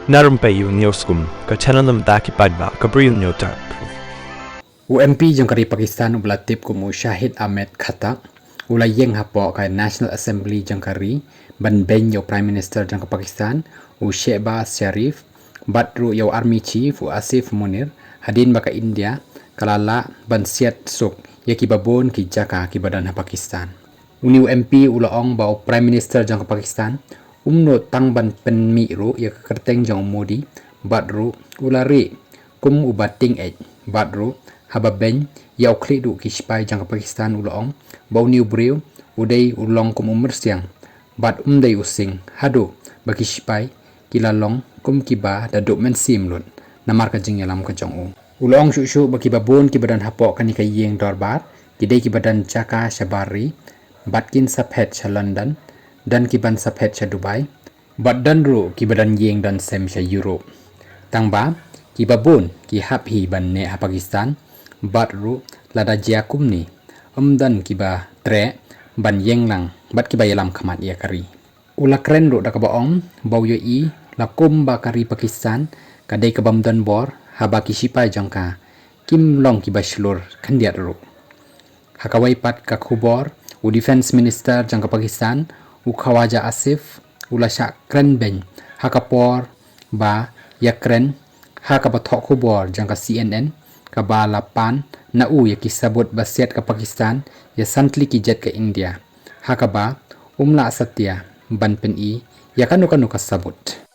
Narumpayu Neoskum, ka Chananam Daki Padba, Gabriel Nyotar. UMP jangkari Pakistan ulatip kumu Syahid Ahmed Khatak ulai yeng hapo kai National Assembly jangkari ban ben yo Prime Minister jangka Pakistan Shehbaz Sharif batru yo Army Chief Asif Munir hadin baka India kalala ban siat suk yaki babon ki jaka ki badan Pakistan uni UMP ulaong bau Prime Minister jangka Pakistan umno tang ban pen mi ru ya kerteng jang Modi batru ulari kum ubating batru haba ben yau klik du ki spai jangka Pakistan ulaong bau new brew udai ulong kum umur siang bat umdai using hadu baki spai kilalong kum kiba da duk men sim lun namar ka jing yalam ka jong u ulong shu baki babon ki badan hapok kani ka yeng dorbar kidai ki badan jaka shabari batkin saphet cha London dan ki ban saphet cha Dubai bat dan ru ki badan yeng dan sem cha Europe tangba ki babon ki hap hi ban ne ha Pakistan bat ru lada jakum ni dan kiba tre ban yeng lang bat kiba yalam khamat ya kari ula kren ru da ka baong bau yo i lakum ba kari Pakistan kadai ka bam dan bor haba ki sipai jangka kim long kiba shlur khandiat ru hakawai pat ka khubor u defense minister jangka Pakistan u Khawaja Asif ula sha kren ben hakapor ba ya kren hakapathok khubor jangka CNN kabala pan na u ya kisabut basiat ka Pakistan ya santli ki jet ka India hakaba umla satya ban pen i ya kanu kasabut